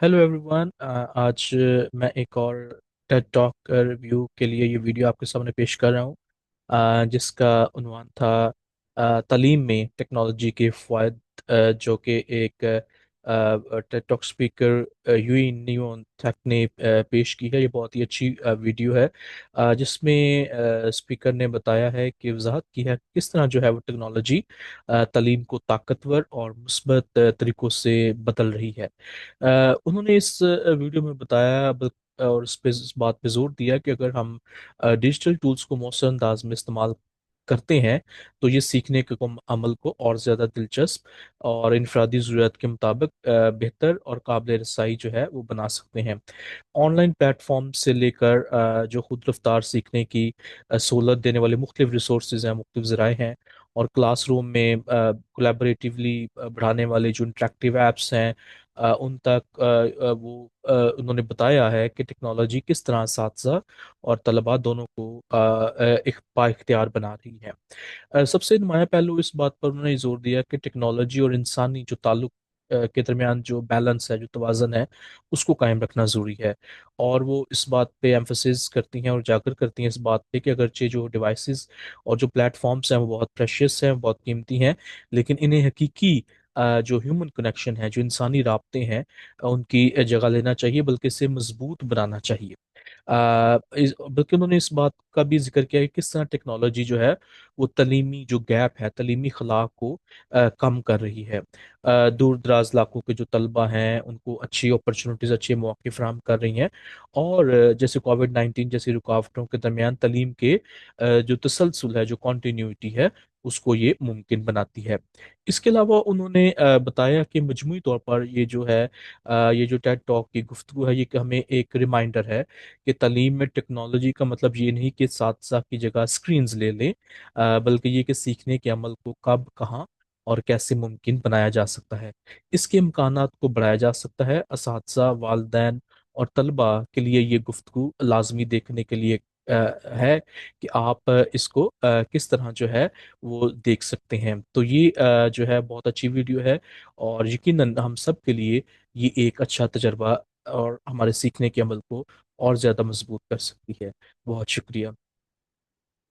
Hello everyone. आज मैं एक और टेड टॉक रिव्यू के लिए ये वीडियो आपके सामने पेश कर रहा हूँ, जिसका उन्वान था तालीम में टेक्नोलॉजी के फ़वाद, जो कि एक टेड टॉक स्पीकर यूई न्यून थक ने पेश की है। ये बहुत ही अच्छी वीडियो है, जिसमें स्पीकर ने बताया है कि वजाहत की है किस तरह जो है वो टेक्नोलॉजी तालीम को ताकतवर और मुस्बत तरीक़ों से बदल रही है। उन्होंने इस वीडियो में बताया और इस बात पे जोर दिया कि अगर हम डिजिटल टूल्स को मौसर अंदाज में इस्तेमाल करते हैं तो ये सीखने के अमल को और ज़्यादा दिलचस्प और इनफरादी ज़रूरत के मुताबिक बेहतर और काबिल रसाई जो है वो बना सकते हैं। ऑनलाइन प्लेटफॉर्म से लेकर जो खुद रफ्तार सीखने की सहूलत देने वाले मुख्तलिफ रिसोर्सेज हैं, मुख्तलिफ ज़राए हैं, और क्लासरूम में कोलैबोरेटिवली बढ़ाने वाले जो इंटरेक्टिव एप्स हैं, उन तक उन्होंने बताया है कि टेक्नोलॉजी किस तरह साथसा और तलबा दोनों को एक बाइख्तियार बना रही है। सबसे नुमाया पहलू इस बात पर उन्होंने जोर दिया कि टेक्नोलॉजी और इंसानी जो ताल्लुक के दरमियान जो बैलेंस है, जो तवाज़न है, उसको कायम रखना ज़रूरी है। और वो इस बात पे एम्फसिस करती हैं और उजागर करती हैं इस बात पे कि अगरचे जो डिवाइसेस और जो प्लेटफॉर्म्स हैं वो बहुत प्रेशियस हैं, बहुत कीमती हैं, लेकिन इन्हें हकीकी जो ह्यूमन कनेक्शन है, जो इंसानी राब्ते हैं, उनकी जगह लेना चाहिए, बल्कि इसे मजबूत बनाना चाहिए। बल्कि उन्होंने इस बात का भी जिक्र किया कि किस तरह टेक्नोलॉजी जो है वो तलीमी जो गैप है, तलीमी खला को कम कर रही है। दूर दराज इलाकों के जो तलबा हैं उनको अच्छी अपॉर्चुनिटीज़, अच्छे मौके फराहम कर रही हैं, और जैसे कोविड-19 जैसी रुकावटों के दरमियान तलीम के जो तसलसल है, जो कॉन्टीन्यूटी है, उसको ये मुमकिन बनाती है। इसके अलावा उन्होंने बताया कि मजमूई तौर पर ये जो है, ये जो टेड टॉक की गुफ्तगू है, ये कि हमें एक रिमाइंडर है कि तालीम में टेक्नोलॉजी का मतलब ये नहीं कि साथ साथ की जगह स्क्रीन्स ले लें, बल्कि ये कि सीखने के अमल को कब, कहाँ और कैसे मुमकिन बनाया जा सकता है। इसके इम्कानात को बढ़ाया जा सकता है। असातिज़ा, वालिदैन और तलबा के लिए ये गुफ्तगू लाजमी देखने के लिए है कि आप इसको किस तरह जो है वो देख सकते हैं। तो ये जो है बहुत अच्छी वीडियो है, और यकीनन हम सब के लिए ये एक अच्छा तजर्बा और हमारे सीखने के अमल को और ज़्यादा मजबूत कर सकती है। बहुत शुक्रिया।